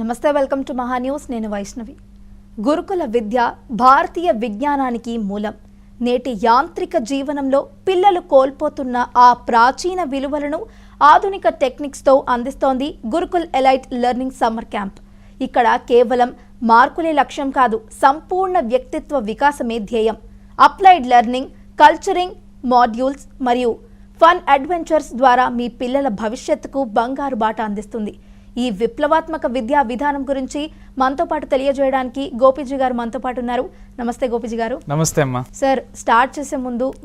నమస్తే, welcome to మహా news. నేను వైష్ణవి. గురుకుల విద్య భారతీయ విజ్ఞానానికి మూలం. నేటి యాంత్రిక జీవనంలో పిల్లలు కోల్పోతున్న ఆ ప్రాచీన విలువలను ఆధునిక టెక్నిక్స్తో అందిస్తోంది Gurukul elite learning summer camp. ఇక్కడ కేవలం మార్కులే లక్ష్యం కాదు, సంపూర్ణ వ్యక్తిత్వ వికాసమే ధ్యేయం. అప్లైడ్ లెర్నింగ్, కల్చరింగ్ మాడ్యూల్స్ మరియు ఫన్ అడ్వెంచర్స్ ద్వారా మీ పిల్లల భవిష్యత్తుకు బంగారు బాట అందిస్తుంది. ఈ విప్లవాత్మక విద్యా విధానం గురించి మనతో పాటు తెలియజేయడానికి గోపీజీ గారు మనతో పాటు ఉన్నారు. నమస్తే గోపీజీ గారు. నమస్తే అమ్మా. సార్, స్టార్ట్ చేసే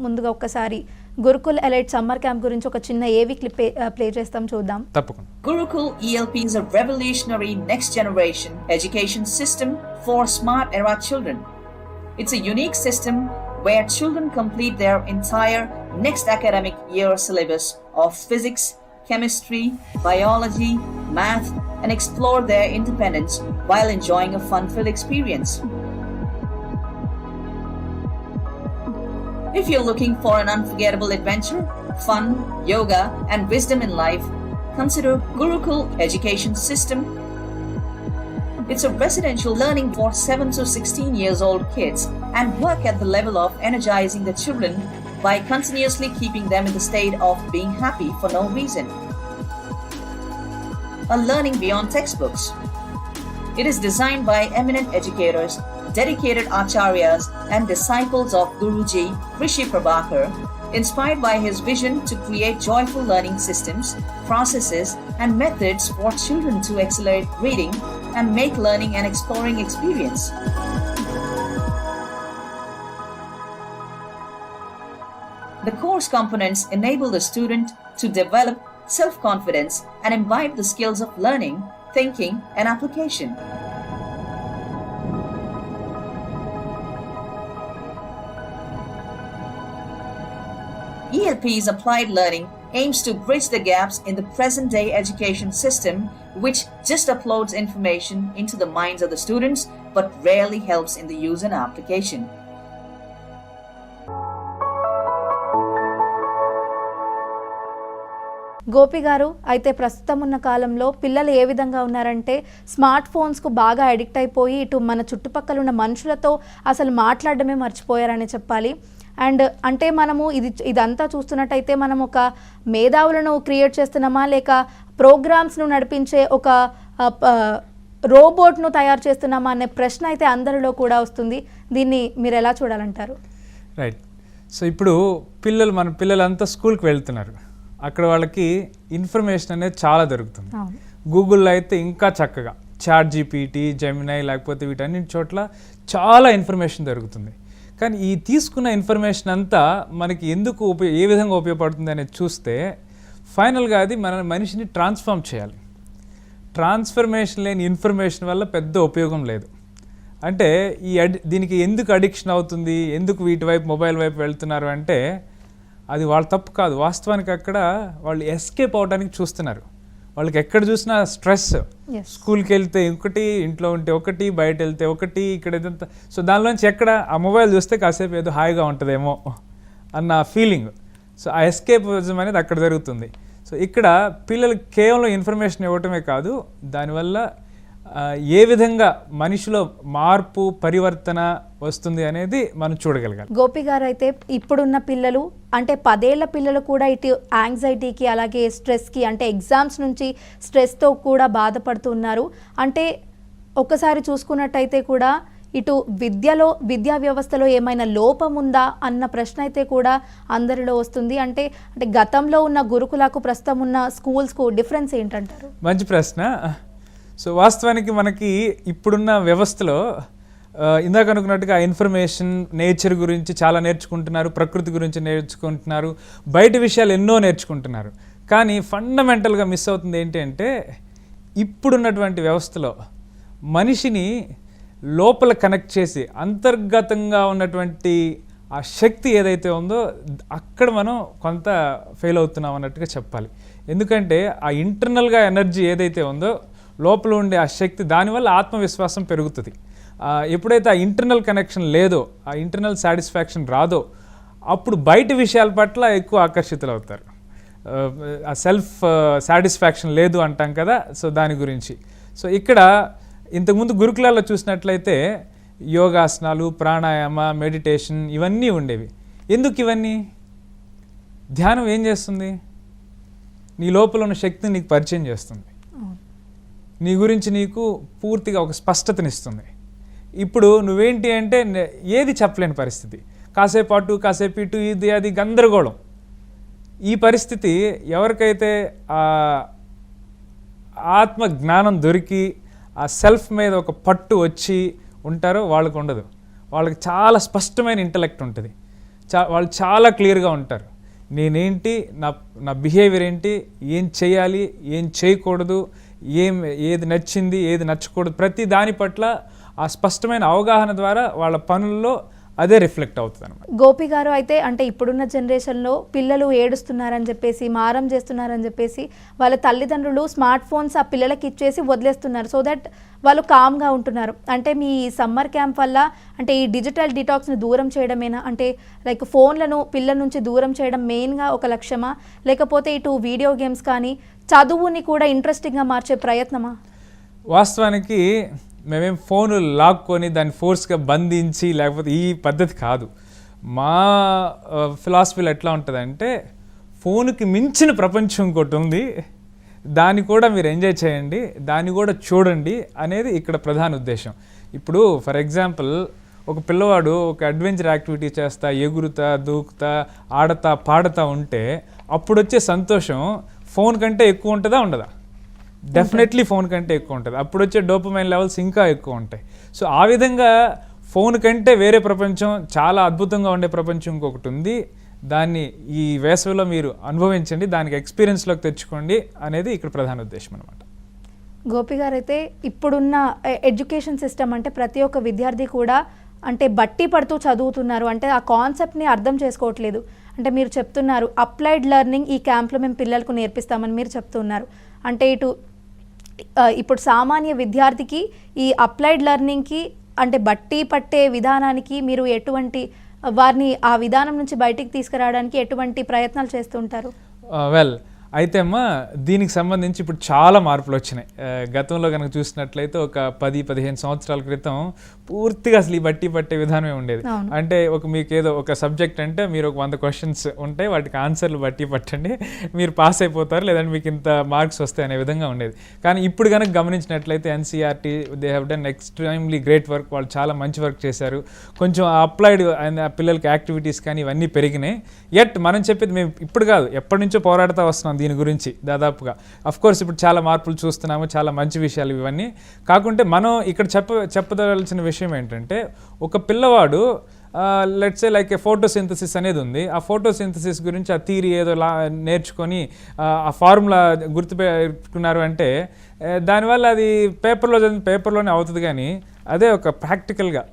ముందుగా ఒక్కసారి గురుకుల్ ఎలైట్ సమ్మర్ క్యాంప్ గురించి ఒక చిన్న ఏవి క్లిప్ ప్లే చేస్తాం, చూద్దాం. తప్పకుండా. Gurukul ELP is a revolutionary next generation education system for smart era children. It's a unique system where children complete their entire next academic year syllabus of physics, chemistry, biology, math, and explore their independence while enjoying a fun-filled experience. If you're looking for an unforgettable adventure, fun, yoga, and wisdom in life, consider Gurukul Education System. It's a residential learning for 7 to 16 years old kids and work at the level of energizing the children by continuously keeping them in the state of being happy for no reason. A learning beyond textbooks. It is designed by eminent educators, dedicated acharyas and disciples of Guruji Rishi Prabhakar, inspired by his vision to create joyful learning systems, processes and methods for children to accelerate reading and make learning an exploring experience. The course components enable the student to develop self-confidence and imbibe the skills of learning, thinking, and application. ELP's applied learning aims to bridge the gaps in the present-day education system, which just uploads information into the minds of the students but rarely helps in the use and application. Gopi గారు, అయితే ప్రస్తుతం ఉన్న కాలంలో పిల్లలు ఏ విధంగా ఉన్నారంటే smart ఫోన్స్కు బాగా addict అయిపోయి ఇటు మన చుట్టుపక్కల ఉన్న మనుషులతో అసలు మాట్లాడడమే మర్చిపోయారని చెప్పాలి. అండ్ అంటే మనము ఇదంతా చూస్తున్నట్టయితే మనం ఒక మేధావులను క్రియేట్ చేస్తున్నామా, లేక ప్రోగ్రామ్స్ను నడిపించే ఒక రోబోట్ను తయారు చేస్తున్నామా అనే ప్రశ్న అయితే అందరిలో కూడా వస్తుంది. దీన్ని మీరు ఎలా చూడాలంటారు? రైట్. సో ఇప్పుడు మన పిల్లలంతా స్కూల్కి వెళ్తున్నారు. అక్కడ వాళ్ళకి ఇన్ఫర్మేషన్ అనేది చాలా దొరుకుతుంది. గూగుల్లో అయితే ఇంకా చక్కగా చాట్ జీపీటీ, జెమినై, లేకపోతే వీటన్నిటి చోట్ల చాలా ఇన్ఫర్మేషన్ దొరుకుతుంది. కానీ ఈ తీసుకున్న ఇన్ఫర్మేషన్ అంతా మనకి ఎందుకు ఏ విధంగా ఉపయోగపడుతుంది అనేది చూస్తే ఫైనల్గా అది మనిషిని ట్రాన్స్ఫార్మ్ చేయాలి. ట్రాన్స్ఫర్మేషన్ లేని ఇన్ఫర్మేషన్ వల్ల పెద్ద ఉపయోగం లేదు. అంటే దీనికి ఎందుకు అడిక్షన్ అవుతుంది, ఎందుకు వీటి వైపు మొబైల్ వైపు వెళ్తున్నారు అంటే అది వాళ్ళ తప్పు కాదు. వాస్తవానికి అక్కడ వాళ్ళు ఎస్కేప్ అవడానికి చూస్తున్నారు. వాళ్ళకి ఎక్కడ చూసినా స్ట్రెస్. స్కూల్కి వెళ్తే ఒకటి, ఇంట్లో ఉంటే ఒకటి, బయట వెళ్తే ఒకటి, ఇక్కడ ఇదంతా. సో దానిలోంచి ఎక్కడ ఆ మొబైల్ చూస్తే కాసేపు ఏదో హాయిగా ఉంటుందేమో అన్న ఫీలింగ్. సో ఆ ఎస్కేపిజం అనేది అక్కడ జరుగుతుంది. సో ఇక్కడ పిల్లలకి కేవలం ఇన్ఫర్మేషన్ ఇవ్వటమే కాదు, దానివల్ల ఏ విధంగా మనిషిలో మార్పు, పరివర్తన వస్తుంది అనేది మనం చూడగలగాలి. గోపి గారు, అయితే ఇప్పుడున్న పిల్లలు అంటే 10 ఏళ్ల పిల్లలు కూడా ఇటు యాంగ్జైటీకి, అలాగే స్ట్రెస్కి, అంటే ఎగ్జామ్స్ నుంచి స్ట్రెస్తో కూడా బాధపడుతున్నారు. అంటే ఒకసారి చూసుకున్నట్టయితే కూడా ఇటు విద్యా వ్యవస్థలో ఏమైనా లోపం ఉందా అన్న ప్రశ్న అయితే కూడా అందరిలో వస్తుంది. అంటే గతంలో ఉన్న గురుకులకు ప్రస్తుతం ఉన్న స్కూల్స్కు డిఫరెన్స్ ఏంటంటారు? మంచి ప్రశ్న. సో వాస్తవానికి మనకి ఇప్పుడున్న వ్యవస్థలో ఇందాక అనుకున్నట్టుగా ఇన్ఫర్మేషన్, నేచర్ గురించి చాలా నేర్చుకుంటున్నారు, ప్రకృతి గురించి నేర్చుకుంటున్నారు, బయట విషయాలు ఎన్నో నేర్చుకుంటున్నారు. కానీ ఫండమెంటల్గా మిస్ అవుతుంది ఏంటి అంటే ఇప్పుడున్నటువంటి వ్యవస్థలో మనిషిని లోపల కనెక్ట్ చేసి అంతర్గతంగా ఉన్నటువంటి ఆ శక్తి ఏదైతే ఉందో అక్కడ మనం కొంత ఫెయిల్ అవుతున్నాం అన్నట్టుగా చెప్పాలి. ఎందుకంటే ఆ ఇంటర్నల్గా ఎనర్జీ ఏదైతే ఉందో లోపల ఉండే ఆ శక్తి, దానివల్ల ఆత్మవిశ్వాసం పెరుగుతుంది. ఎప్పుడైతే ఆ ఇంటర్నల్ కనెక్షన్ లేదో, ఆ ఇంటర్నల్ సాటిస్ఫాక్షన్ రాదో, అప్పుడు బయట విషయాల పట్ల ఎక్కువ ఆకర్షితులు అవుతారు. ఆ సెల్ఫ్ సాటిస్ఫాక్షన్ లేదు అంటాం కదా. సో దాని గురించి సో ఇక్కడ ఇంతకుముందు గురుకులాల్లో చూసినట్లయితే యోగాసనాలు, ప్రాణాయామ, మెడిటేషన్ ఇవన్నీ ఉండేవి. ఎందుకు ఇవన్నీ? ధ్యానం ఏం చేస్తుంది? నీ లోపల ఉన్న శక్తిని నీకు పరిచయం చేస్తుంది, నీ గురించి నీకు పూర్తిగా ఒక స్పష్టతనిస్తుంది. ఇప్పుడు నువ్వేంటి అంటే ఏది చెప్పలేని పరిస్థితి, కాసేపు అటు కాసేపు ఇటు, ఇది అది గందరగోళం. ఈ పరిస్థితి ఎవరికైతే ఆత్మ జ్ఞానం దొరికి ఆ సెల్ఫ్ మీద ఒక పట్టు వచ్చి ఉంటారో వాళ్ళకు ఉండదు. వాళ్ళకి చాలా స్పష్టమైన ఇంటలెక్ట్ ఉంటుంది, వాళ్ళు చాలా క్లియర్గా ఉంటారు. నేనేంటి, నా బిహేవియర్ ఏంటి, ఏం చేయాలి, ఏం చేయకూడదు, ఏది నచ్చింది, ఏది నచ్చకూడదు, ప్రతి దాని పట్ల ఆ స్పష్టమైన అవగాహన ద్వారా వాళ్ళ పనుల్లో అదే రిఫ్లెక్ట్ అవుతుంది అనమాట. గోపి గారు అయితే అంటే ఇప్పుడున్న జనరేషన్లో పిల్లలు ఏడుస్తున్నారని చెప్పేసి, మారం చేస్తున్నారని చెప్పేసి వాళ్ళ తల్లిదండ్రులు స్మార్ట్ ఫోన్స్ ఆ పిల్లలకి ఇచ్చేసి వదిలేస్తున్నారు, సో దట్ వాళ్ళు కామ్గా ఉంటున్నారు. అంటే మీ సమ్మర్ క్యాంప్ వల్ల అంటే ఈ డిజిటల్ డిటాక్స్ని దూరం చేయడమేనా? అంటే లైక్ ఫోన్లను పిల్లల నుంచి దూరం చేయడం మెయిన్గా ఒక లక్ష్యమా, లేకపోతే ఇటు వీడియో గేమ్స్ కానీ చదువుని కూడా ఇంట్రెస్టింగ్గా మార్చే ప్రయత్నమా? వాస్తవానికి మేమేం ఫోన్ లాక్కొని దాన్ని ఫోర్స్గా బంధించి లేకపోతే ఈ పద్ధతి కాదు. మా ఫిలాసఫీలో ఎట్లా ఉంటుందంటే ఫోన్కి మించిన ప్రపంచం ఇంకోటి ఉంది, దాన్ని కూడా మీరు ఎంజాయ్ చేయండి, దాన్ని కూడా చూడండి అనేది ఇక్కడ ప్రధాన ఉద్దేశం. ఇప్పుడు ఫర్ ఎగ్జాంపుల్ ఒక పిల్లవాడు ఒక అడ్వెంచర్ యాక్టివిటీ చేస్తా, ఎగురుతా, దూకుతా, ఆడతా, పాడతా ఉంటే అప్పుడు వచ్చే సంతోషం ఫోన్ కంటే ఎక్కువ ఉంటుందా ఉండదా? డెఫినెట్లీ ఫోన్ కంటే ఎక్కువ ఉంటుంది. అప్పుడు వచ్చే డోపమైన్ లెవెల్స్ ఇంకా ఎక్కువ ఉంటాయి. సో ఆ విధంగా ఫోన్ కంటే వేరే ప్రపంచం, చాలా అద్భుతంగా ఉండే ప్రపంచం ఇంకొకటి ఉంది. దాన్ని ఈ వేసవిలో మీరు అనుభవించండి, దానికి ఎక్స్పీరియన్స్లోకి తెచ్చుకోండి అనేది ఇక్కడ ప్రధాన ఉద్దేశం అనమాట. గోపి గారు అయితే ఇప్పుడున్న ఎడ్యుకేషన్ సిస్టమ్ అంటే ప్రతి ఒక్క విద్యార్థి కూడా అంటే బట్టి పడుతూ చదువుతున్నారు, అంటే ఆ కాన్సెప్ట్ని అర్థం చేసుకోవట్లేదు. అంటే మీరు చెప్తున్నారు అప్లైడ్ లెర్నింగ్ ఈ క్యాంప్లో మేము పిల్లలకు నేర్పిస్తామని మీరు చెప్తున్నారు. అంటే ఇప్పుడు సామాన్య విద్యార్థికి ఈ అప్లైడ్ లెర్నింగ్కి అంటే బట్టి పట్టే విధానానికి మీరు ఎటువంటి వారిని ఆ విధానం నుంచి బయటికి తీసుకురావడానికి ఎటువంటి ప్రయత్నాలు చేస్తుంటారు? వెల్ అయితే అమ్మా దీనికి సంబంధించి ఇప్పుడు చాలా మార్పులు వచ్చినాయి. గతంలో కనుక చూసినట్లయితే ఒక 10-15 సంవత్సరాల క్రితం పూర్తిగా అసలు ఈ బట్టి పట్టే విధానమే ఉండేది. అంటే మీకు ఏదో ఒక సబ్జెక్ట్ అంటే మీరు ఒక 100 క్వశ్చన్స్ ఉంటాయి, వాటికి ఆన్సర్లు బట్టి పట్టండి, మీరు పాస్ అయిపోతారు, లేదంటే మీకు ఇంత మార్క్స్ వస్తాయి అనే విధంగా ఉండేది. కానీ ఇప్పుడు కనుక గమనించినట్లయితే NCERT they have done extremely great work, వాళ్ళు చాలా మంచి వర్క్ చేశారు. కొంచెం అప్లైడ్ పిల్లలకి యాక్టివిటీస్ కానీ ఇవన్నీ పెరిగినాయి. ఎట్ మనం చెప్పేది మేము ఇప్పుడు కాదు, ఎప్పటి నుంచో పోరాడుతూ వస్తున్నాం దీని గురించి దాదాపుగా. అఫ్ కోర్స్ ఇప్పుడు చాలా మార్పులు చూస్తున్నాము, చాలా మంచి విషయాలు ఇవన్నీ. కాకుంటే మనం ఇక్కడ చెప్పదలసిన విషయం ఏంటంటే ఒక పిల్లవాడు లెట్స్ సే లైక్ ఫోటోసింథసిస్ అనేది ఉంది, ఆ ఫోటోసింథసిస్ గురించి ఆ థియరీ ఏదో నేర్చుకొని ఆ ఫార్ములా గుర్తుపెట్టుకున్నారు అంటే దానివల్ల అది పేపర్లోనే అవుతుంది. కానీ అదే ఒక ప్రాక్టికల్గా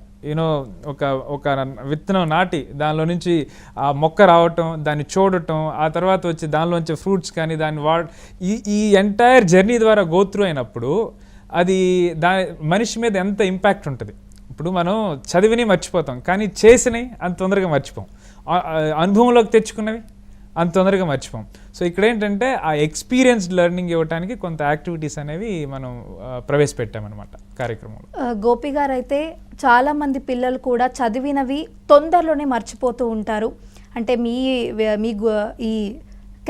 ఒక విత్తనం నాటి దానిలో నుంచి ఆ మొక్క రావటం, దాన్ని చూడటం, ఆ తర్వాత వచ్చి దానిలోంచి ఫ్రూట్స్ కానీ దాన్ని ఈ ఎంటైర్ జర్నీ ద్వారా గోత్రూ అయినప్పుడు అది మనిషి మీద ఎంత ఇంపాక్ట్ ఉంటుంది. ఇప్పుడు మనం చదివిని మర్చిపోతాం, కానీ చేసినవి అంత తొందరగా మర్చిపోం, అనుభవంలోకి తెచ్చుకున్నవి అంత తొందరగా మర్చిపోం. సో ఇక్కడ ఏంటంటే ఆ ఎక్స్పీరియన్స్డ్ లెర్నింగ్ ఇవ్వడానికి కొంత యాక్టివిటీస్ అనేవి మనం ప్రవేశపెట్టామన్నమాట కార్యక్రమంలో. గోపి గారు అయితే చాలామంది పిల్లలు కూడా చదివినవి తొందరలోనే మర్చిపోతూ ఉంటారు. అంటే మీ ఈ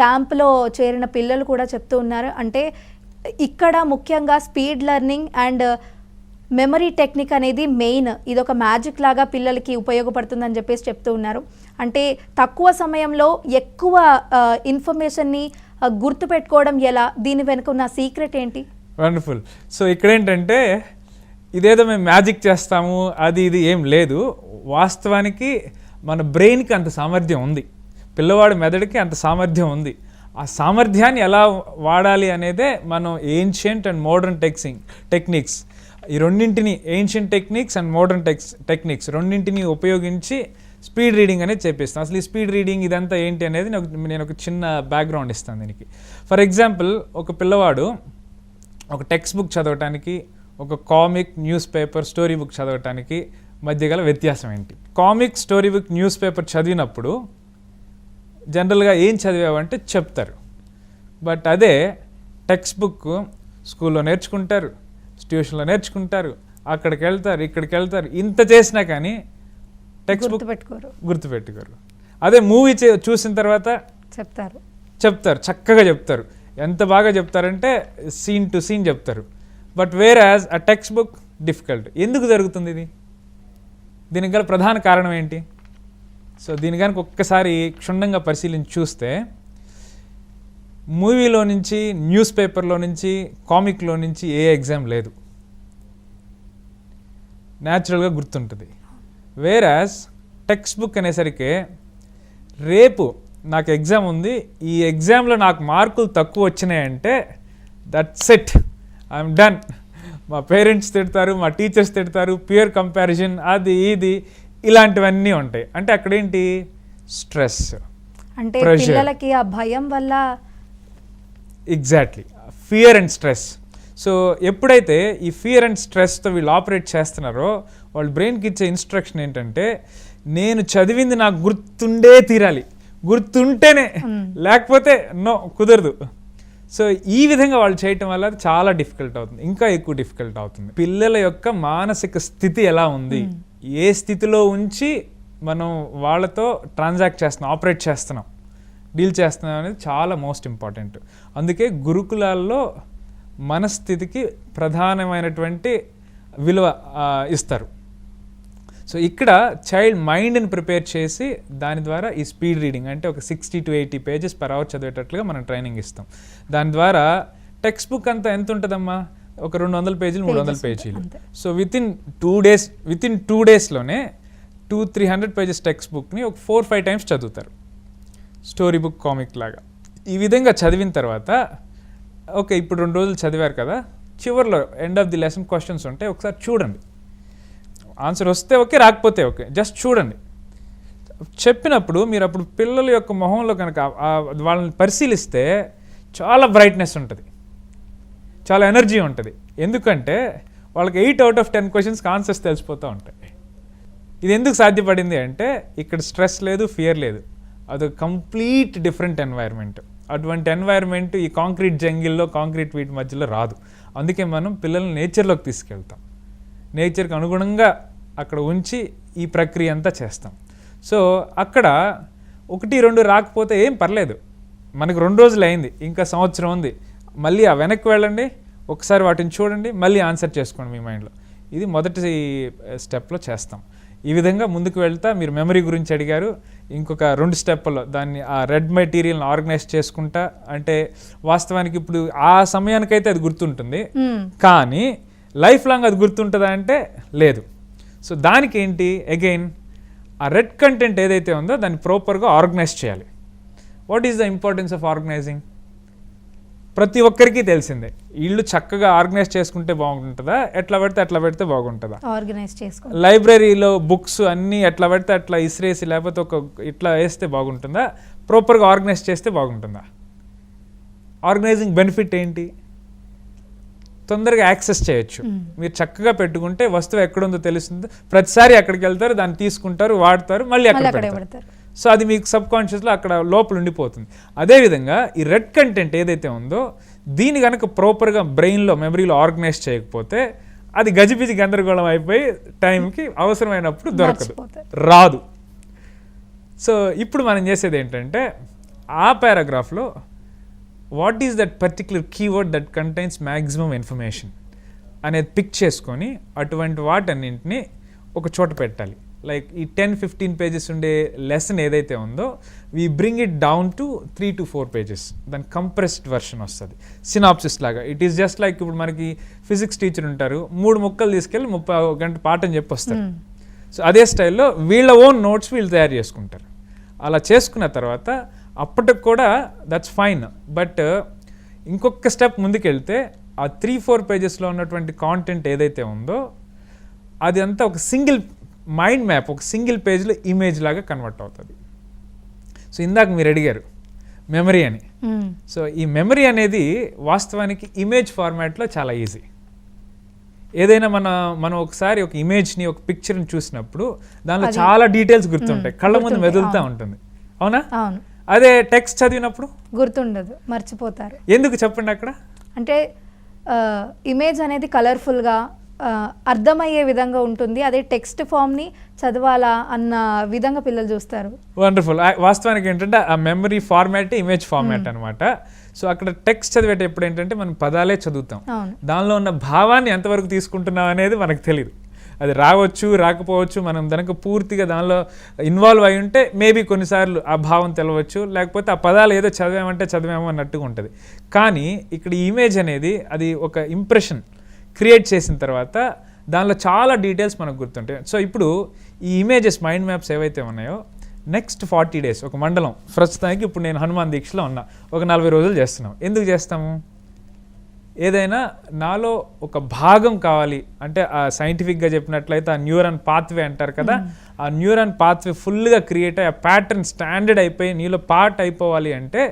క్యాంప్లో చేరిన పిల్లలు కూడా చెప్తూ ఉన్నారు. అంటే ఇక్కడ ముఖ్యంగా speed learning and memory technique అనేది మెయిన్, ఇదొక మ్యాజిక్ లాగా పిల్లలకి ఉపయోగపడుతుందని చెప్పేసి చెప్తూ ఉన్నారు. అంటే తక్కువ సమయంలో ఎక్కువ ఇన్ఫర్మేషన్ని గుర్తుపెట్టుకోవడం ఎలా, దీని వెనుక ఉన్న సీక్రెట్ ఏంటి? వండర్ఫుల్. సో ఇక్కడ ఏంటంటే ఇదేదో మేము మ్యాజిక్ చేస్తాము ఇది ఏం లేదు. వాస్తవానికి మన బ్రెయిన్కి అంత సామర్థ్యం ఉంది, పిల్లవాడి మెదడుకి అంత సామర్థ్యం ఉంది. ఆ సామర్థ్యాన్ని ఎలా వాడాలి అనేదే మనం ఏన్షియంట్ అండ్ మోడర్న్ టెక్నిక్స్ ఈ రెండింటిని, ancient techniques and modern techniques రెండింటిని ఉపయోగించి స్పీడ్ రీడింగ్ అనేది చేపిస్తాం. అసలు ఈ స్పీడ్ రీడింగ్ ఇదంతా ఏంటి అనేది నేను ఒక చిన్న బ్యాక్గ్రౌండ్ ఇస్తాను దీనికి. ఫర్ ఎగ్జాంపుల్ ఒక పిల్లవాడు ఒక టెక్స్ట్ బుక్ చదవటానికి, ఒక comic, news paper, story book చదవటానికి మధ్య గల వ్యత్యాసం ఏంటి? Comic, story book, news paper చదివినప్పుడు జనరల్గా ఏం చదివావంటే చెప్తారు. బట్ అదే టెక్స్ట్ బుక్ స్కూల్లో నేర్చుకుంటారు, ట్యూషన్లో నేర్చుకుంటారు, అక్కడికి వెళ్తారు, ఇక్కడికి వెళ్తారు, ఇంత చేసినా కానీ టెక్స్ట్ బుక్ గుర్తుపెట్టుకోరు. అదే మూవీ చూసిన తర్వాత చెప్తారు, చక్కగా చెప్తారు. ఎంత బాగా చెప్తారంటే సీన్ టు సీన్ చెప్తారు. But where as a text book difficult. ఎందుకు జరుగుతుంది ఇది? దీనికి గల ప్రధాన కారణం ఏంటి? సో దీని కనుక ఒక్కసారి క్షుణ్ణంగా పరిశీలించి చూస్తే మూవీలో నుంచి, న్యూస్ పేపర్లో నుంచి, కామిక్లో నుంచి ఏ ఎగ్జామ్ లేదు, న్యాచురల్గా గుర్తుంటుంది. వేరాజ్ టెక్స్ట్ బుక్ అనేసరికి రేపు నాకు ఎగ్జామ్ ఉంది, ఈ ఎగ్జామ్లో నాకు మార్కులు తక్కువ వచ్చినాయంటే దట్స్ ఇట్, ఐఎమ్ డన్. మా పేరెంట్స్ తిడతారు, మా టీచర్స్ తిడతారు, పియర్ కంపారిజన్, అది ఇది ఇలాంటివన్నీ ఉంటాయి. అంటే అక్కడేంటి? స్ట్రెస్, అంటే పిల్లలకి ఆ భయం వల్ల. Exactly, fear and stress. So ఎప్పుడైతే ఈ ఫియర్ అండ్ స్ట్రెస్తో వీళ్ళు ఆపరేట్ చేస్తున్నారో వాళ్ళ బ్రెయిన్కి ఇచ్చే ఇన్స్ట్రక్షన్ ఏంటంటే నేను చదివింది నాకు గుర్తుండే తీరాలి, గుర్తుంటేనే, లేకపోతే నో, కుదరదు. సో ఈ విధంగా వాళ్ళు చేయటం వల్ల అది చాలా డిఫికల్ట్ అవుతుంది, ఇంకా ఎక్కువ డిఫికల్ట్ అవుతుంది. పిల్లల యొక్క మానసిక స్థితి ఎలా ఉంది, ఏ స్థితిలో ఉంచి మనం వాళ్ళతో ట్రాన్సాక్ట్ చేస్తున్నాం, ఆపరేట్ చేస్తున్నాం, డీల్ చేస్తున్నాం అనేది చాలా మోస్ట్ ఇంపార్టెంట్. అందుకే గురుకులాల్లో మనస్థితికి ప్రధానమైనటువంటి విలువ ఇస్తారు. సో ఇక్కడ చైల్డ్ మైండ్ని ప్రిపేర్ చేసి దాని ద్వారా ఈ స్పీడ్ రీడింగ్ అంటే ఒక 60 to 80 pages per hour చదివేటట్లుగా మనం ట్రైనింగ్ ఇస్తాం. దాని ద్వారా టెక్స్ట్ బుక్ అంతా ఎంత ఉంటుందమ్మా? ఒక 200 పేజీలు, 300 పేజీలు. సో విత్ ఇన్ 2 డేస్లోనే 200-300 pages టెక్స్ట్ బుక్ని ఒక 4-5 times చదువుతారు, స్టోరీ బుక్, కామిక్ లాగా. ఈ విధంగా చదివిన తర్వాత ఓకే ఇప్పుడు 2 రోజులు చదివారు కదా, చివరిలో end of the lesson questions ఉంటాయి, ఒకసారి చూడండి. ఆన్సర్ వస్తే ఓకే, రాకపోతే ఓకే, జస్ట్ చూడండి. చెప్పినప్పుడు మీరు అప్పుడు పిల్లల యొక్క మొహంలో కనుక వాళ్ళని పరిశీలిస్తే చాలా బ్రైట్నెస్ ఉంటుంది, చాలా ఎనర్జీ ఉంటుంది. ఎందుకంటే వాళ్ళకి 8 out of 10 క్వశ్చన్స్కి ఆన్సర్స్ తెలిసిపోతూ ఉంటాయి. ఇది ఎందుకు సాధ్యపడింది అంటే ఇక్కడ స్ట్రెస్ లేదు, ఫియర్ లేదు, అది కంప్లీట్ డిఫరెంట్ ఎన్వైర్న్మెంట్. అటువంటి ఎన్వైర్న్మెంట్ ఈ కాంక్రీట్ జంగిల్లో, కాంక్రీట్ వీటి మధ్యలో రాదు. అందుకే మనం పిల్లల్ని నేచర్లోకి తీసుకెళ్తాం, నేచర్కి అనుగుణంగా అక్కడ ఉంచి ఈ ప్రక్రియ అంతా చేస్తాం. సో అక్కడ 1-2 రాకపోతే ఏం పర్లేదు, మనకు 2 రోజులు అయింది, ఇంకా సంవత్సరం ఉంది, మళ్ళీ ఆ వెనక్కి వెళ్ళండి, ఒకసారి వాటిని చూడండి, మళ్ళీ ఆన్సర్ చేసుకోండి మీ మైండ్లో. ఇది మొదటి స్టెప్లో చేస్తాం. ఈ విధంగా ముందుకు వెళ్తా మీరు మెమరీ గురించి అడిగారు, ఇంకొక 2 స్టెప్లో దాన్ని ఆ రెడ్ మెటీరియల్ని ఆర్గనైజ్ చేసుకుంటా. అంటే వాస్తవానికి ఇప్పుడు ఆ సమయానికైతే అది గుర్తుంటుంది, కానీ లైఫ్ లాంగ్ అది గుర్తుంటుందా అంటే లేదు. సో దానికి ఏంటి, అగైన్ ఆ రెడ్ కంటెంట్ ఏదైతే ఉందో దాన్ని ప్రాపర్గా ఆర్గనైజ్ చేయాలి. What is the importance of organizing? ప్రతి ఒక్కరికి తెలిసిందే, ఇల్లు చక్కగా ఆర్గనైజ్ చేసుకుంటే బాగుంటుందా, ఎట్లా పెడితే బాగుంటుందా? ఆర్గనైజ్ చేసుకో. లైబ్రరీలో బుక్స్ అన్నీ ఎట్లా పెడితే అట్లా ఇసిరేసి లేకపోతే ఒక ఇట్లా వేస్తే బాగుంటుందా, ప్రాపర్గా ఆర్గనైజ్ చేస్తే బాగుంటుందా? ఆర్గనైజింగ్ బెనిఫిట్ ఏంటి? తొందరగా యాక్సెస్ చేయొచ్చు. మీరు చక్కగా పెట్టుకుంటే వస్తువు ఎక్కడుందో తెలుస్తుంది, ప్రతిసారి అక్కడికి వెళ్తారు, దాన్ని తీసుకుంటారు, వాడతారు, మళ్ళీ అక్కడ పెడతారు. సో అది మీకు సబ్ కాన్షియస్లో అక్కడ లోపల ఉండిపోతుంది. అదేవిధంగా ఈ రెడ్ కంటెంట్ ఏదైతే ఉందో దీన్ని కనుక ప్రాపర్గా బ్రెయిన్లో, మెమరీలో ఆర్గనైజ్ చేయకపోతే అది గజిబిజి గందరగోళం అయిపోయి టైంకి అవసరమైనప్పుడు దొరకదు, రాదు. సో ఇప్పుడు మనం చేసేది ఏంటంటే ఆ పారాగ్రాఫ్లో what is that particular keyword that contains maximum information అనేది పిక్ చేసుకొని అటువంటి వాటన్నింటినీ ఒక చోట పెట్టాలి. లైక్ ఈ 10-15 pages ఉండే లెసన్ ఏదైతే ఉందో we bring it down to 3 to 4 pages. దాని కంప్రెస్డ్ వర్షన్ వస్తుంది, సినాప్సిస్ లాగా. ఇట్ ఈస్ జస్ట్ లైక్ ఇప్పుడు మనకి ఫిజిక్స్ టీచర్ ఉంటారు, 3 ముక్కలు తీసుకెళ్ళి 30 గంట పాఠం చెప్పి వస్తారు. సో అదే స్టైల్లో వీళ్ళ ఓన్ నోట్స్ వీళ్ళు తయారు చేసుకుంటారు. అలా చేసుకున్న తర్వాత అప్పటికి కూడా దట్స్ ఫైన్. బట్ ఇంకొక స్టెప్ ముందుకెళ్తే ఆ 3-4 pagesలో ఉన్నటువంటి కాంటెంట్ ఏదైతే ఉందో అది అంతా ఒక సింగిల్ మైండ్ మ్యాప్, ఒక సింగిల్ పేజ్లో ఇమేజ్ లాగా కన్వర్ట్ అవుతుంది. సో ఇందాక మీరు అడిగారు మెమరీ అని. సో ఈ మెమరీ అనేది వాస్తవానికి ఇమేజ్ ఫార్మాట్లో చాలా ఈజీ. ఏదైనా మనం ఒకసారి ఒక ఇమేజ్ని, ఒక పిక్చర్ని చూసినప్పుడు దానిలో చాలా డీటెయిల్స్ గుర్తుంటాయి, కళ్ళ ముందు మెదులుతూ ఉంటుంది, అవునా? అవును. అదే టెక్స్ట్ చదివినప్పుడు గుర్తుండదు, మర్చిపోతారు. ఎందుకు చెప్పండి? అక్కడ అంటే ఇమేజ్ అనేది కలర్ఫుల్గా అర్థమయ్యే విధంగా ఉంటుంది, అదే టెక్స్ట్ ఫామ్ని చదవాలా అన్న విధంగా పిల్లలు చూస్తారు. వండర్ఫుల్. వాస్తవానికి ఏంటంటే ఆ మెమరీ ఫార్మాట్ ఇమేజ్ ఫార్మాట్ అనమాట. సో అక్కడ టెక్స్ట్ చదివేటప్పుడు ఏంటంటే మనం పదాలే చదువుతాం, దానిలో ఉన్న భావాన్ని ఎంతవరకు తీసుకుంటున్నాం అనేది మనకు తెలియదు. అది రావచ్చు రాకపోవచ్చు, మనం దానికి పూర్తిగా దానిలో ఇన్వాల్వ్ అయి ఉంటే మేబీ కొన్నిసార్లు ఆ భావం తెలవచ్చు, లేకపోతే ఆ పదాలు ఏదో చదివామంటే చదివాము అన్నట్టుగా ఉంటుంది. కానీ ఇక్కడ ఈ ఇమేజ్ అనేది అది ఒక ఇంప్రెషన్ క్రియేట్ చేసిన తర్వాత దానిలో చాలా డీటెయిల్స్ మనకు గుర్తుంటాయి. సో ఇప్పుడు ఈ ఇమేజెస్ మైండ్ మ్యాప్స్ ఏవైతే ఉన్నాయో నెక్స్ట్ 40 days ఒక మండలం, ప్రస్తుతానికి ఇప్పుడు నేను హనుమాన్ దీక్షలో ఉన్నా, ఒక 40 రోజులు చేస్తున్నాం. ఎందుకు చేస్తాము? ఏదైనా నాలో ఒక భాగం కావాలి అంటే ఆ సైంటిఫిక్గా చెప్పినట్లయితే ఆ న్యూరాన్ పాత్వే అంటారు కదా, ఆ న్యూరాన్ పాత్వే ఫుల్గా క్రియేట్ అయ్యి ఆ ప్యాటర్న్ స్టాండర్డ్ అయిపోయి నీలో పార్ట్ అయిపోవాలి అంటే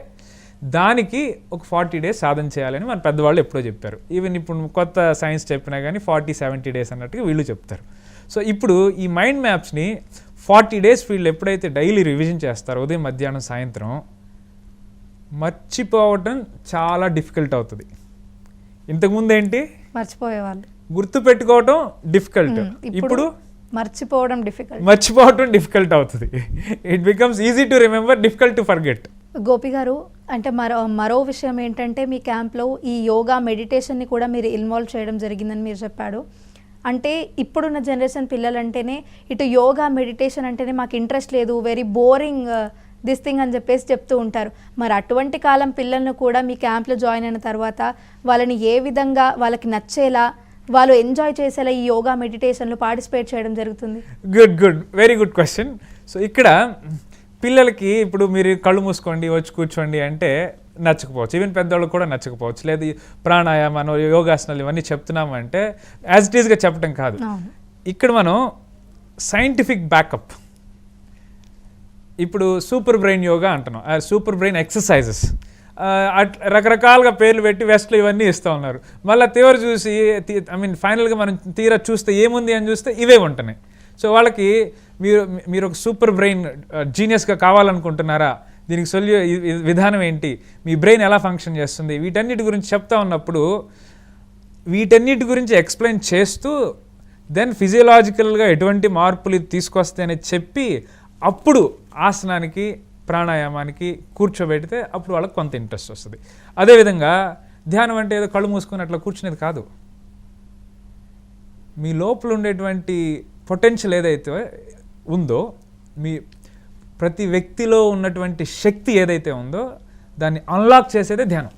దానికి ఒక 40 days సాధన చేయాలని మన పెద్దవాళ్ళు ఎప్పుడో చెప్పారు. ఈవెన్ ఇప్పుడు కొత్త సైన్స్ చెప్పినా కానీ 40-70 days అన్నట్టుగా వీళ్ళు చెప్తారు. సో ఇప్పుడు ఈ మైండ్ మ్యాప్స్ని 40 days వీళ్ళు ఎప్పుడైతే డైలీ రివిజన్ చేస్తారో ఉదయం మధ్యాహ్నం సాయంత్రం, మర్చిపోవటం చాలా డిఫికల్ట్ అవుతుంది. ఇంతకుముందు ఏంటి మర్చిపోయేవాళ్ళు, గుర్తు పెట్టుకోవటం డిఫికల్ట్, ఇప్పుడు మర్చిపోవటం డిఫికల్ట్ అవుతుంది. It becomes easy to remember, difficult to forget. Gopi గారు, అంటే మరో విషయం ఏంటంటే మీ క్యాంప్లో ఈ యోగా మెడిటేషన్ని కూడా మీరు ఇన్వాల్వ్ చేయడం జరిగిందని మీరు చెప్పాడు. అంటే ఇప్పుడున్న జనరేషన్ పిల్లలంటేనే ఇటు యోగా మెడిటేషన్ అంటేనే మాకు ఇంట్రెస్ట్ లేదు, వెరీ బోరింగ్ దిస్ థింగ్ అని చెప్పేసి చెప్తూ ఉంటారు. మరి అటువంటి కాలం పిల్లలను కూడా మీ క్యాంప్లో జాయిన్ అయిన తర్వాత వాళ్ళని ఏ విధంగా వాళ్ళకి నచ్చేలా, వాళ్ళు ఎంజాయ్ చేసేలా ఈ యోగా మెడిటేషన్లో పార్టిసిపేట్ చేయడం జరుగుతుంది? Good, very good question. So ఇక్కడ పిల్లలకి ఇప్పుడు మీరు కళ్ళు మూసుకోండి వచ్చి కూర్చోండి అంటే నచ్చకపోవచ్చు, ఈవెన్ పెద్దవాళ్ళకి కూడా నచ్చకపోవచ్చు. లేదు ప్రాణాయామం యోగాసనాలు ఇవన్నీ చెప్తున్నాము అంటే యాజ్ ఇట్ ఈస్గా చెప్పడం కాదు. ఇక్కడ మనం సైంటిఫిక్ బ్యాకప్, ఇప్పుడు సూపర్ బ్రెయిన్ యోగా అంటున్నాం, సూపర్ బ్రెయిన్ ఎక్సర్సైజెస్ రకరకాలుగా పేర్లు పెట్టి వెస్ట్లో ఇవన్నీ ఇస్తూ ఉన్నారు. మళ్ళీ తీవ్ర చూసి ఫైనల్గా మనం తీరా చూస్తే ఏముంది అని చూస్తే ఇవే ఉంటున్నాయి. సో వాళ్ళకి మీరు ఒక సూపర్ బ్రెయిన్ జీనియస్గా కావాలనుకుంటున్నారా, దీనికి విధానం ఏంటి, మీ బ్రెయిన్ ఎలా ఫంక్షన్ చేస్తుంది, వీటన్నిటి గురించి చెప్తా ఉన్నప్పుడు వీటన్నిటి గురించి ఎక్స్ప్లెయిన్ చేస్తూ దెన్ ఫిజియలాజికల్గా ఎటువంటి మార్పులు తీసుకొస్తాయి అని చెప్పి అప్పుడు ఆసనానికి ప్రాణాయామానికి కూర్చోబెడితే అప్పుడు వాళ్ళకి కొంత ఇంట్రెస్ట్ వస్తుంది. అదేవిధంగా ధ్యానం అంటే ఏదో కళ్ళు మూసుకుని అట్లా కూర్చునేది కాదు. మీ లోపల ఉండేటువంటి పొటెన్షియల్ ఏదైతే ఉందో, మీ ప్రతి వ్యక్తిలో ఉన్నటువంటి శక్తి ఏదైతే ఉందో దాన్ని అన్లాక్ చేసేదే ధ్యానం.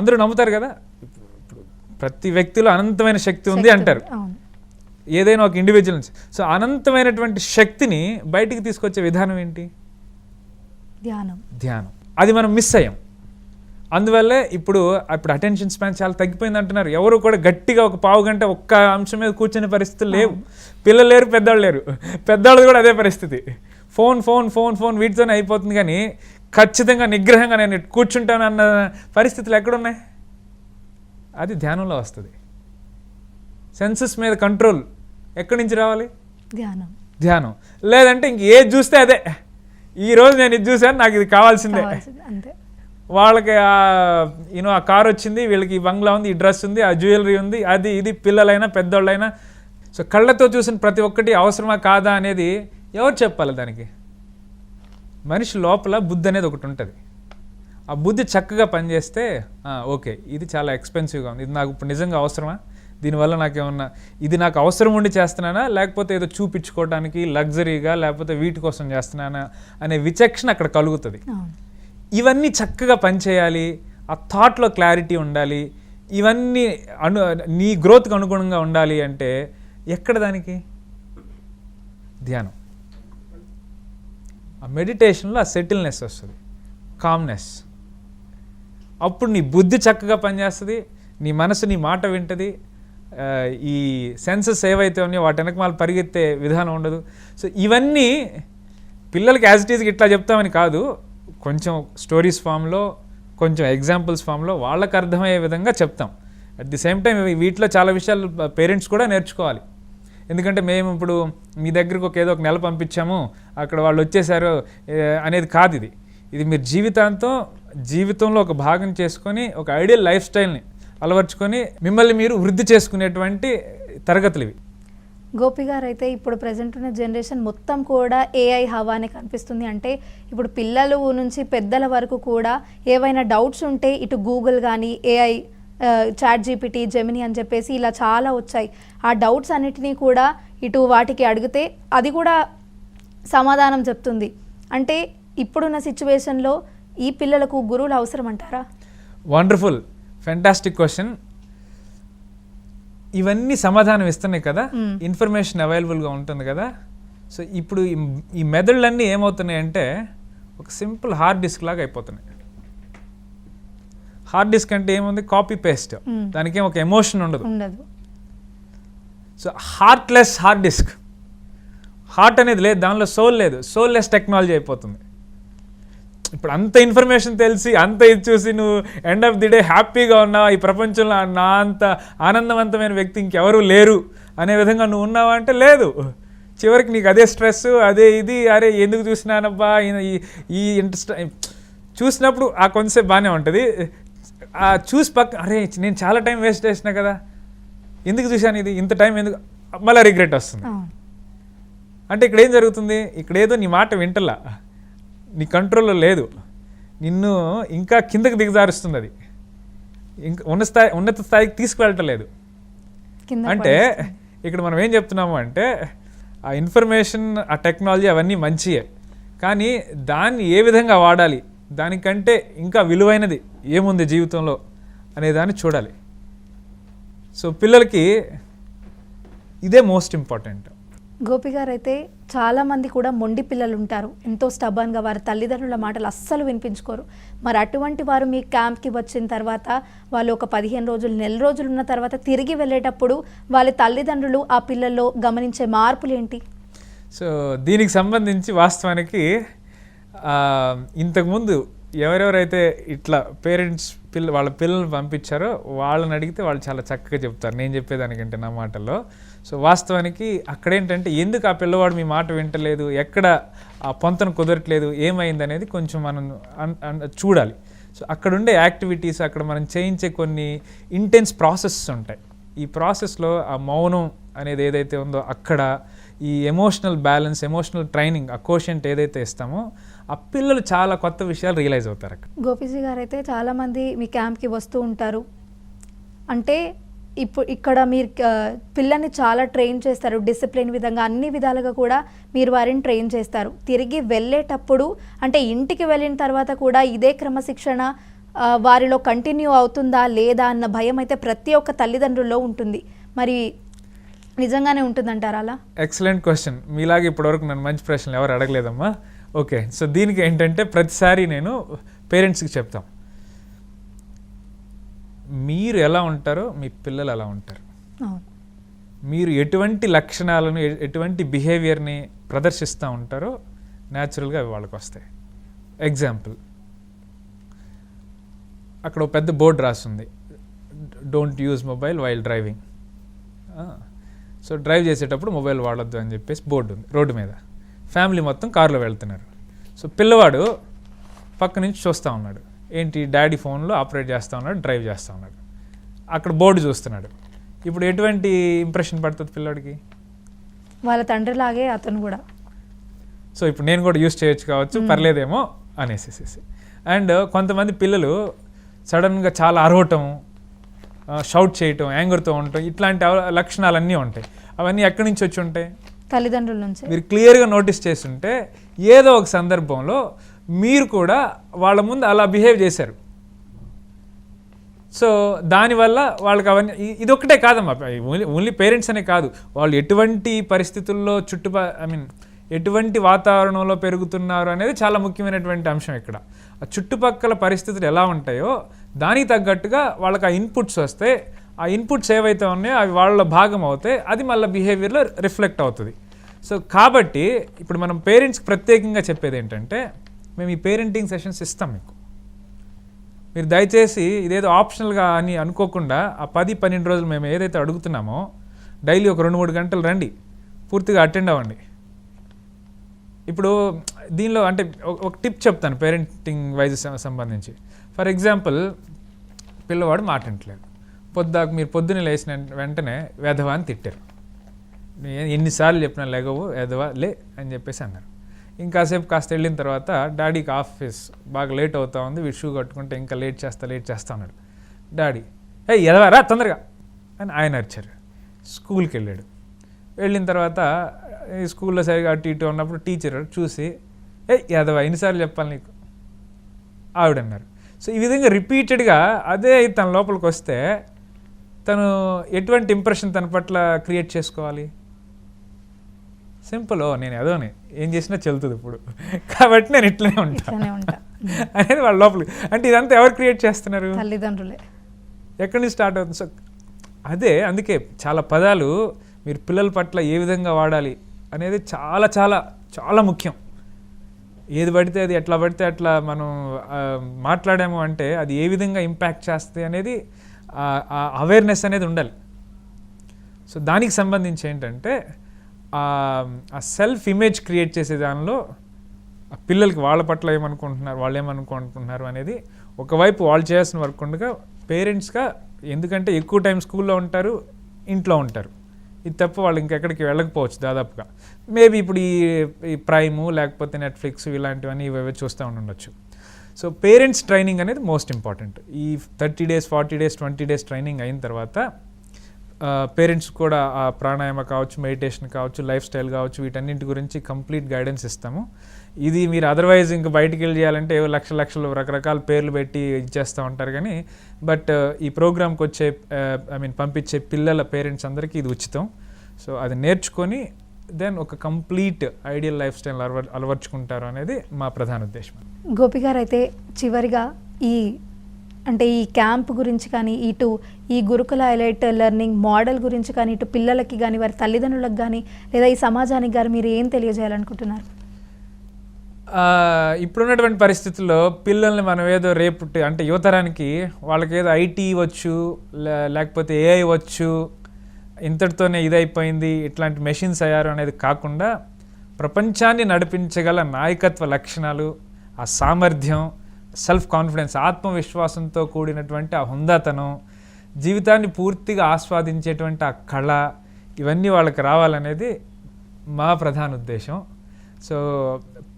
అందరూ నమ్ముతారు కదా, ప్రతి వ్యక్తిలో అనంతమైన శక్తి ఉంది అంటారు, ఏదైనా ఒక ఇండివిజువల్ నుంచి. సో అనంతమైనటువంటి శక్తిని బయటికి తీసుకొచ్చే విధానం ఏంటి? ధ్యానం. అది మనం మిస్ అయ్యాం. అందువల్లే ఇప్పుడు అటెన్షన్ స్పాన్ చాలా తగ్గిపోయింది అంటున్నారు. ఎవరు కూడా గట్టిగా ఒక పావు గంట ఒక్క అంశం మీద కూర్చునే పరిస్థితులు లేవు. పిల్లలు లేరు, పెద్దవాళ్ళు లేరు. పెద్దవాళ్ళు కూడా అదే పరిస్థితి. ఫోన్ ఫోన్ ఫోన్ ఫోన్ వీటితోనే అయిపోతుంది. కానీ ఖచ్చితంగా నిగ్రహంగా నేను కూర్చుంటాను అన్న పరిస్థితులు ఎక్కడున్నాయి? అది ధ్యానంలో వస్తుంది. సెన్సెస్ మీద కంట్రోల్ ఎక్కడి నుంచి రావాలి? ధ్యానం. లేదంటే ఇంక ఏది చూస్తే అదే, ఈరోజు నేను ఇది చూశాను నాకు ఇది కావాల్సిందే. వాళ్ళకి ఆ కార్ వచ్చింది, వీళ్ళకి ఈ బంగ్లా ఉంది, ఈ డ్రెస్ ఉంది, ఆ జ్యువెలరీ ఉంది, అది ఇది, పిల్లలైనా పెద్దోళ్ళైనా. సో కళ్ళతో చూసిన ప్రతి ఒక్కటి అవసరమా కాదా అనేది ఎవరు చెప్పాలి? దానికి మనిషి లోపల బుద్ధి అనేది ఒకటి ఉంటుంది. ఆ బుద్ధి చక్కగా పనిచేస్తే ఓకే ఇది చాలా ఎక్స్పెన్సివ్గా ఉంది, ఇది నాకు ఇప్పుడు నిజంగా అవసరమా, దీనివల్ల నాకేమన్నా ఇది నాకు అవసరం ఉండి చేస్తున్నానా, లేకపోతే ఏదో చూపించుకోవడానికి లగ్జరీగా లేకపోతే వీటి కోసం చేస్తున్నానా అనే విచక్షణ అక్కడ కలుగుతుంది. ఇవన్నీ చక్కగా పనిచేయాలి, ఆ థాట్లో క్లారిటీ ఉండాలి, ఇవన్నీ నీ గ్రోత్కి అనుగుణంగా ఉండాలి అంటే ఎక్కడ దానికి? ధ్యానం. ఆ మెడిటేషన్లో ఆ సెటిల్నెస్ వస్తుంది, కామ్నెస్. అప్పుడు నీ బుద్ధి చక్కగా పనిచేస్తుంది, నీ మనసు నీ మాట వింటుంది, ఈ సెన్సెస్ ఏవైతే ఉన్నాయో వాటి వెనక వాళ్ళు పరిగెత్తే విధానం ఉండదు. సో ఇవన్నీ పిల్లలకి యాజ్ ఇట్ ఈజ్గా ఇట్లా చెప్తామని కాదు, కొంచెం స్టోరీస్ ఫామ్లో కొంచెం ఎగ్జాంపుల్స్ ఫామ్లో వాళ్ళకి అర్థమయ్యే విధంగా చెప్తాం. అట్ ది సేమ్ టైం వీటిలో చాలా విషయాలు పేరెంట్స్ కూడా నేర్చుకోవాలి. ఎందుకంటే మేము ఇప్పుడు మీ దగ్గరకు ఏదో ఒక నెల పంపించాము అక్కడ వాళ్ళు వచ్చేసారు అనేది కాదు. ఇది మీరు జీవితంలో ఒక భాగం చేసుకొని ఒక ఐడియల్ లైఫ్ స్టైల్ని అలవర్చుకొని మిమ్మల్ని మీరు వృద్ధి చేసుకునేటువంటి తరగతులు ఇవి. గోపి గారు అయితే ఇప్పుడు ప్రజెంట్ ఉన్న జనరేషన్ మొత్తం కూడా ఏఐ హవానే కనిపిస్తుంది. అంటే ఇప్పుడు పిల్లలు నుంచి పెద్దల వరకు కూడా ఏవైనా డౌట్స్ ఉంటే ఇటు గూగుల్ కానీ ఏఐ చాట్ జీపీటీ జెమిని అని చెప్పేసి ఇలా చాలా వచ్చాయి. ఆ డౌట్స్ అన్నిటినీ కూడా ఇటు వాటికి అడిగితే అది కూడా సమాధానం చెప్తుంది. అంటే ఇప్పుడున్న సిచ్యువేషన్లో ఈ పిల్లలకు గురువులు అవసరం అంటారా? Wonderful, fantastic question. ఇవన్నీ సమాధానం ఇస్తున్నాయి కదా, ఇన్ఫర్మేషన్ అవైలబుల్గా ఉంటుంది కదా. సో ఇప్పుడు ఈ మెథడ్లన్నీ ఏమవుతున్నాయి అంటే ఒక సింపుల్ హార్డ్ డిస్క్ లాగా అయిపోతున్నాయి. హార్డ్ డిస్క్ అంటే ఏముంది, కాపీ పేస్ట్, దానికి ఒక ఎమోషన్ ఉండదు. So heartless hard disk, heart అనేది లేదు, దానిలో సోల్ లేదు, సోల్లెస్ టెక్నాలజీ అయిపోతుంది. ఇప్పుడు అంత ఇన్ఫర్మేషన్ తెలిసి అంత ఇది చూసి నువ్వు ఎండ్ ఆఫ్ ది డే హ్యాపీగా ఉన్నావా, ఈ ప్రపంచంలో నా అంత ఆనందవంతమైన వ్యక్తి ఇంకెవరూ లేరు అనే విధంగా నువ్వు ఉన్నావా అంటే లేదు. చివరికి నీకు అదే స్ట్రెస్, అదే ఇది, అరే ఎందుకు చూసినానబ్బా ఈ ఇంట్రెస్ట్ చూసినప్పుడు ఆ కొంతసేపు బాగానే ఉంటుంది. చూసి అరే నేను చాలా టైం వేస్ట్ చేసినా కదా, ఎందుకు చూశాను ఇది, ఇంత టైం ఎందుకు, మళ్ళీ రిగ్రెట్ వస్తుంది. అంటే ఇక్కడ ఏం జరుగుతుంది, ఇక్కడ ఏదో నీ మాట వింటలా, నీ కంట్రోల్లో లేదు, నిన్ను ఇంకా కిందకి దిగజారుస్తుంది, అది ఇంకా ఉన్నత స్థాయికి తీసుకువెళ్ళటలేదు. అంటే ఇక్కడ మనం ఏం చెప్తున్నాము అంటే ఆ ఇన్ఫర్మేషన్, ఆ టెక్నాలజీ అవన్నీ మంచియే, కానీ దాన్ని ఏ విధంగా వాడాలి, దానికంటే ఇంకా విలువైనది ఏముంది జీవితంలో అనేదాన్ని చూడాలి. సో పిల్లలకి ఇదే మోస్ట్ ఇంపార్టెంట్. గోపి గారు అయితే చాలామంది కూడా మొండి పిల్లలు ఉంటారు, ఎంతో స్టబన్గా, వారి తల్లిదండ్రుల మాటలు అస్సలు వినిపించుకోరు. మరి అటువంటి వారు మీ క్యాంప్కి వచ్చిన తర్వాత వాళ్ళు ఒక 15 రోజులు, నెల రోజులు ఉన్న తర్వాత తిరిగి వెళ్ళేటప్పుడు వాళ్ళ తల్లిదండ్రులు ఆ పిల్లల్లో గమనించే మార్పులు ఏంటి? సో దీనికి సంబంధించి వాస్తవానికి ఇంతకుముందు ఎవరెవరైతే ఇట్లా పేరెంట్స్ వాళ్ళ పిల్లల్ని పంపించారో వాళ్ళని అడిగితే వాళ్ళు చాలా చక్కగా చెప్తారు నేను చెప్పేదానికంటే నా మాటల్లో. సో వాస్తవానికి అక్కడేంటంటే ఎందుకు ఆ పిల్లవాడు మీ మాట వింటలేదు, ఎక్కడ ఆ పొంతన కుదరట్లేదు, ఏమైంది అనేది కొంచెం మనం చూడాలి. సో అక్కడ ఉండే యాక్టివిటీస్, అక్కడ మనం చేయించే కొన్ని ఇంటెన్స్ ప్రాసెసెస్ ఉంటాయి. ఈ ప్రాసెస్లో ఆ మౌనం అనేది ఏదైతే ఉందో అక్కడ ఈ ఎమోషనల్ బ్యాలెన్స్, ఎమోషనల్ ట్రైనింగ్, ఆ కోషెంట్ ఏదైతే ఇస్తామో ఆ పిల్లలు చాలా కొత్త విషయాలు రియలైజ్ అవుతారు అక్కడ. గోపీజీ గారు అయితే చాలామంది మీ క్యాంప్కి వస్తూ ఉంటారు. అంటే ఇక్కడ మీరు పిల్లల్ని చాలా ట్రైన్ చేస్తారు, డిసిప్లిన్ విధంగా అన్ని విధాలుగా కూడా మీరు వారిని ట్రైన్ చేస్తారు. తిరిగి వెళ్ళేటప్పుడు అంటే ఇంటికి వెళ్ళిన తర్వాత కూడా ఇదే క్రమశిక్షణ వారిలో కంటిన్యూ అవుతుందా లేదా అన్న భయం అయితే ప్రతి ఒక్క తల్లిదండ్రుల్లో ఉంటుంది. మరి నిజంగానే ఉంటుందంటారా అలా? Excellent question. మీలాగా ఇప్పటివరకు నన్ను మంచి ప్రశ్నలు ఎవరు అడగలేదమ్మా. ఓకే, సో దీనికి ఏంటంటే ప్రతిసారి నేను పేరెంట్స్కి చెప్తాం, మీరు ఎలా ఉంటారో మీ పిల్లలు అలా ఉంటారు. మీరు ఎటువంటి లక్షణాలను, ఎటువంటి బిహేవియర్ని ప్రదర్శిస్తూ ఉంటారో న్యాచురల్గా అవి వాళ్ళకి వస్తాయి. ఎగ్జాంపుల్, అక్కడ ఒక పెద్ద బోర్డు రాస్తుంది, don't use mobile while driving. So drive చేసేటప్పుడు మొబైల్ వాడొద్దు అని చెప్పేసి బోర్డు ఉంది రోడ్డు మీద. ఫ్యామిలీ మొత్తం కారులో వెళ్తున్నారు. సో పిల్లవాడు పక్క నుంచి చూస్తూ ఉన్నాడు, ఏంటి డాడీ ఫోన్లో ఆపరేట్ చేస్తూ ఉన్నాడు, డ్రైవ్ చేస్తూ ఉన్నాడు, అక్కడ బోర్డు చూస్తున్నాడు. ఇప్పుడు ఎటువంటి ఇంప్రెషన్ పడుతుంది పిల్లవాడికి? వాళ్ళ తండ్రిలాగే అతను కూడా, సో ఇప్పుడు నేను కూడా యూస్ చేయొచ్చు కావచ్చు, పర్లేదేమో అనేసేసి. అండ్ కొంతమంది పిల్లలు సడన్గా చాలా అరవటం, షౌట్ చేయటం, యాంగర్తో ఉండటం, ఇట్లాంటి లక్షణాలన్నీ ఉంటాయి. అవన్నీ ఎక్కడి నుంచి వచ్చి ఉంటాయి? తల్లిదండ్రుల నుంచి. మీరు క్లియర్గా నోటీస్ చేస్తుంటే ఏదో ఒక సందర్భంలో మీరు కూడా వాళ్ళ ముందు అలా బిహేవ్ చేశారు. సో దానివల్ల వాళ్ళకి అవన్నీ, ఇదొక్కటే కాదమ్మా, ఓన్లీ పేరెంట్స్ అనే కాదు, వాళ్ళు ఎటువంటి పరిస్థితుల్లో ఎటువంటి వాతావరణంలో పెరుగుతున్నారు అనేది చాలా ముఖ్యమైనటువంటి అంశం ఇక్కడ. ఆ చుట్టుపక్కల పరిస్థితులు ఎలా ఉంటాయో దానికి తగ్గట్టుగా వాళ్ళకి ఆ ఇన్పుట్స్ వస్తే, ఆ ఇన్పుట్స్ ఏవైతే ఉన్నాయో అవి వాళ్ళ భాగం అవుతాయి, అది మళ్ళీ బిహేవియర్లో రిఫ్లెక్ట్ అవుతుంది. సో కాబట్టి ఇప్పుడు మనం పేరెంట్స్కి ప్రత్యేకంగా చెప్పేది ఏంటంటే, మేము ఈ పేరెంటింగ్ సెషన్స్ ఇస్తాం మీకు, మీరు దయచేసి ఇదేదో ఆప్షనల్గా అని అనుకోకుండా ఆ 10-12 రోజులు మేము ఏదైతే అడుగుతున్నామో డైలీ ఒక 2-3 గంటలు రండి, పూర్తిగా అటెండ్ అవ్వండి. ఇప్పుడు దీనిలో అంటే ఒక టిప్ చెప్తాను పేరెంటింగ్ వైజ్ సంబంధించి. ఫర్ ఎగ్జాంపుల్, పిల్లవాడు మాట వింటలేదు, మీరు పొద్దున్న లేచిన వెంటనే వెధవా అని తిట్టారు. ఎన్నిసార్లు చెప్పినా లేగవు వెధవా లే అని చెప్పేసి అన్నారు. ఇంకాసేపు కాస్త వెళ్ళిన తర్వాత డాడీకి ఆఫీస్ బాగా లేట్ అవుతా ఉంది, వీడు షూ కట్టుకుంటే ఇంకా లేట్ చేస్తా అన్నాడు. డాడీ ఎదవారా తొందరగా అని ఆయన అరిచారు. స్కూల్కి వెళ్ళాడు. వెళ్ళిన తర్వాత ఈ స్కూల్లో సరిగా అటు ఇటు ఉన్నప్పుడు టీచర్ చూసి ఎదవా ఎన్నిసార్లు చెప్పాలి నీకు ఆవిడన్నారు. సో ఈ విధంగా రిపీటెడ్గా అదే తన లోపలికి వస్తే తను ఎటువంటి ఇంప్రెషన్ తన పట్ల క్రియేట్ చేసుకోవాలి? సింపుల్, నేను ఏదోని ఏం చేసినా చెల్లుతుంది ఇప్పుడు కాబట్టి నేను ఇట్లనే ఉంటాను అనేది వాళ్ళ లోపలికి. అంటే ఇదంతా ఎవరు క్రియేట్ చేస్తున్నారు? తల్లిదండ్రులే. ఎక్కడి నుంచి స్టార్ట్ అవుతుంది? సో అదే అందుకే చాలా పదాలు మీరు పిల్లల పట్ల ఏ విధంగా వాడాలి అనేది చాలా చాలా చాలా ముఖ్యం. ఏది పడితే అది ఎట్లా పడితే అట్లా మనం మాట్లాడాము అంటే అది ఏ విధంగా ఇంపాక్ట్ చేస్తుంది అనేది అవేర్నెస్ అనేది ఉండాలి. సో దానికి సంబంధించి ఏంటంటే ఆ సెల్ఫ్ ఇమేజ్ క్రియేట్ చేసే దానిలో పిల్లలకి వాళ్ళ పట్ల ఏమనుకుంటున్నారు, వాళ్ళు ఏమనుకుంటున్నారు అనేది ఒకవైపు వాళ్ళు చేయాల్సిన వర్క్ ఉండగా పేరెంట్స్గా, ఎందుకంటే ఎక్కువ టైం స్కూల్లో ఉంటారు, ఇంట్లో ఉంటారు, ఇది తప్ప వాళ్ళు ఇంకెక్కడికి వెళ్ళకపోవచ్చు దాదాపుగా. మేబీ ఇప్పుడు ఈ ప్రైము లేకపోతే నెట్ఫ్లిక్స్ ఇలాంటివన్నీ ఇవి చూస్తూ ఉండొచ్చు. సో పేరెంట్స్ ట్రైనింగ్ అనేది మోస్ట్ ఇంపార్టెంట్. ఈ 30 days 40 days 20 days ట్రైనింగ్ అయిన తర్వాత పేరెంట్స్ కూడా ఆ ప్రాణాయామ కావచ్చు, మెడిటేషన్ కావచ్చు, లైఫ్ స్టైల్ కావచ్చు, వీటన్నింటి గురించి కంప్లీట్ గైడెన్స్ ఇస్తాము. ఇది మీరు అదర్వైజ్ ఇంకా బయటికి వెళ్ళి చేయాలంటే ఏవో లక్షలు రకరకాల పేర్లు పెట్టి ఇచ్చేస్తూ ఉంటారు. కానీ బట్ ఈ ప్రోగ్రామ్కి వచ్చే పంపించే పిల్లల పేరెంట్స్ అందరికీ ఇది ఉచితం. సో అది నేర్చుకొని దెన్ ఒక కంప్లీట్ ఐడియల్ లైఫ్ స్టైల్ అలవర్చుకుంటారు అనేది మా ప్రధాన ఉద్దేశం. గోపి గారు, అయితే చివరిగా ఈ క్యాంప్ గురించి కానీ, ఇటు ఈ గురుకుల హైలైట్ లెర్నింగ్ మోడల్ గురించి కానీ, ఇటు పిల్లలకి కానీ, వారి తల్లిదండ్రులకు కానీ, లేదా ఈ సమాజానికి కానీ మీరు ఏం తెలియజేయాలనుకుంటున్నారు? ఇప్పుడున్నటువంటి పరిస్థితుల్లో పిల్లల్ని మనం ఏదో రేపు అంటే యువతరానికి వాళ్ళకి ఏదో ఐటీ వచ్చు, లేకపోతే ఏఐ వచ్చు, ఇంతటితోనే ఇదైపోయింది, ఇట్లాంటి మెషిన్స్ అయ్యారు అనేది కాకుండా ప్రపంచాన్ని నడిపించగల నాయకత్వ లక్షణాలు, ఆ సామర్థ్యం, సెల్ఫ్ కాన్ఫిడెన్స్, ఆత్మవిశ్వాసంతో కూడినటువంటి ఆ హుందాతనం, జీవితాన్ని పూర్తిగా ఆస్వాదించేటువంటి ఆ కళ, ఇవన్నీ వాళ్ళకి రావాలనేది మా ప్రధాన ఉద్దేశం. సో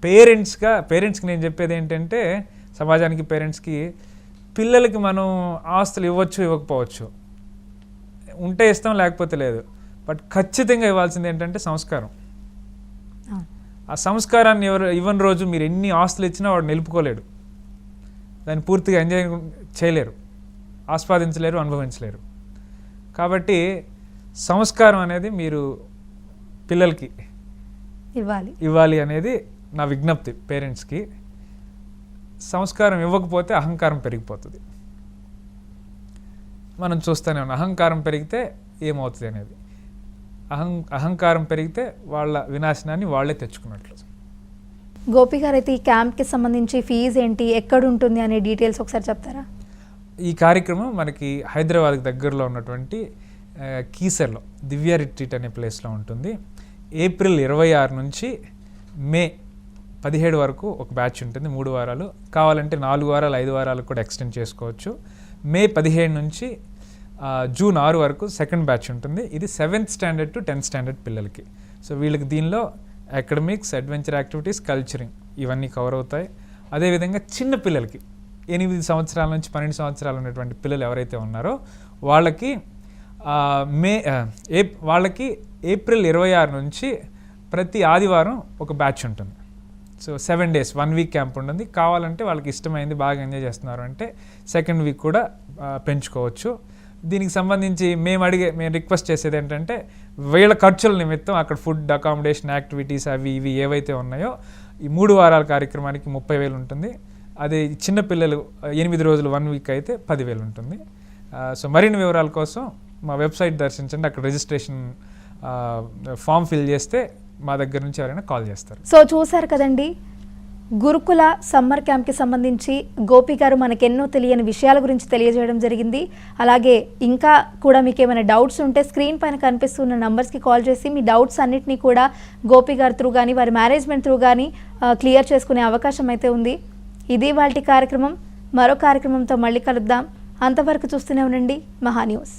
పేరెంట్స్కి నేను చెప్పేది ఏంటంటే, సమాజానికి పేరెంట్స్కి, పిల్లలకి మనం ఆస్తులు ఇవ్వచ్చు ఇవ్వకపోవచ్చు, ఉంటే ఇస్తాం లేకపోతే లేదు, బట్ ఖచ్చితంగా ఇవ్వాల్సింది ఏంటంటే సంస్కారం. ఆ సంస్కారాన్ని ఇవ్వని రోజు మీరు ఎన్ని ఆస్తులు ఇచ్చినా వాడు నిలుపుకోలేడు, దాన్ని పూర్తిగా ఎంజాయ్ చేయలేరు, ఆస్వాదించలేరు, అనుభవించలేరు. కాబట్టి సంస్కారం అనేది మీరు పిల్లలకి ఇవ్వాలి అనేది నా విజ్ఞప్తి పేరెంట్స్కి. సంస్కారం ఇవ్వకపోతే అహంకారం పెరిగిపోతుంది. మనం చూస్తూనే ఉన్నాం, అహంకారం పెరిగితే ఏమవుతుంది అనేది. అహంకారం పెరిగితే వాళ్ళ వినాశనాన్ని వాళ్ళే తెచ్చుకున్నట్లు. గోపి గారు, అయితే ఈ క్యాంప్కి సంబంధించి ఫీజు ఏంటి, ఎక్కడ ఉంటుంది అనే డీటెయిల్స్ ఒకసారి చెప్తారా? ఈ కార్యక్రమం మనకి హైదరాబాద్కి దగ్గరలో ఉన్నటువంటి కీసర్లో దివ్య రిట్రీట్ అనే ప్లేస్లో ఉంటుంది. ఏప్రిల్ 26 నుంచి మే 17 వరకు ఒక బ్యాచ్ ఉంటుంది, 3 వారాలు. కావాలంటే 4 వారాలు 5 వారాలు కూడా ఎక్స్టెండ్ చేసుకోవచ్చు. మే 17 నుంచి జూన్ 6 వరకు సెకండ్ బ్యాచ్ ఉంటుంది. ఇది 7th standard to 10th standard పిల్లలకి. సో వీళ్ళకి దీనిలో అకాడమిక్స్, అడ్వెంచర్ యాక్టివిటీస్, కల్చరింగ్ ఇవన్నీ కవర్ అవుతాయి. అదేవిధంగా చిన్న పిల్లలకి 8 సంవత్సరాల నుంచి 12 సంవత్సరాలు ఉన్నటువంటి పిల్లలు ఎవరైతే ఉన్నారో వాళ్ళకి ఏప్రిల్ 26 నుంచి ప్రతి ఆదివారం ఒక బ్యాచ్ ఉంటుంది. సో 7 days 1 week క్యాంప్ ఉంటుంది. కావాలంటే వాళ్ళకి ఇష్టమైంది బాగా ఎంజాయ్ చేస్తున్నారు అంటే సెకండ్ వీక్ కూడా పెంచుకోవచ్చు. దీనికి సంబంధించి మేము రిక్వెస్ట్ చేసేది ఏంటంటే, వీళ్ళ ఖర్చుల నిమిత్తం అక్కడ ఫుడ్, అకామిడేషన్, యాక్టివిటీస్ అవి ఇవి ఏవైతే ఉన్నాయో ఈ 3 వారాల కార్యక్రమానికి 30,000 ఉంటుంది. అదే చిన్న పిల్లలు 8 రోజులు 1 week అయితే 10,000 ఉంటుంది. సో మరిన్ని వివరాల కోసం మా వెబ్సైట్ దర్శించండి. అక్కడ రిజిస్ట్రేషన్ ఫామ్ ఫిల్ చేస్తే మా దగ్గర నుంచి ఎవరైనా కాల్ చేస్తారు. సో చూసారు కదండి, గురుకుల సమ్మర్ క్యాంప్కి సంబంధించి గోపి గారు మనకెన్నో తెలియని విషయాల గురించి తెలియజేయడం జరిగింది. అలాగే ఇంకా కూడా మీకు ఏమైనా డౌట్స్ ఉంటే స్క్రీన్ పైన కనిపిస్తున్న నంబర్స్కి కాల్ చేసి మీ డౌట్స్ అన్నిటినీ కూడా గోపి గారి త్రూ కానీ వారి మేనేజ్మెంట్ త్రూ కానీ క్లియర్ చేసుకునే అవకాశం అయితే ఉంది. ఇది వాటి కార్యక్రమం. మరో కార్యక్రమంతో మళ్ళీ కలుద్దాం. అంతవరకు చూస్తూనే ఉండండి మహా న్యూస్.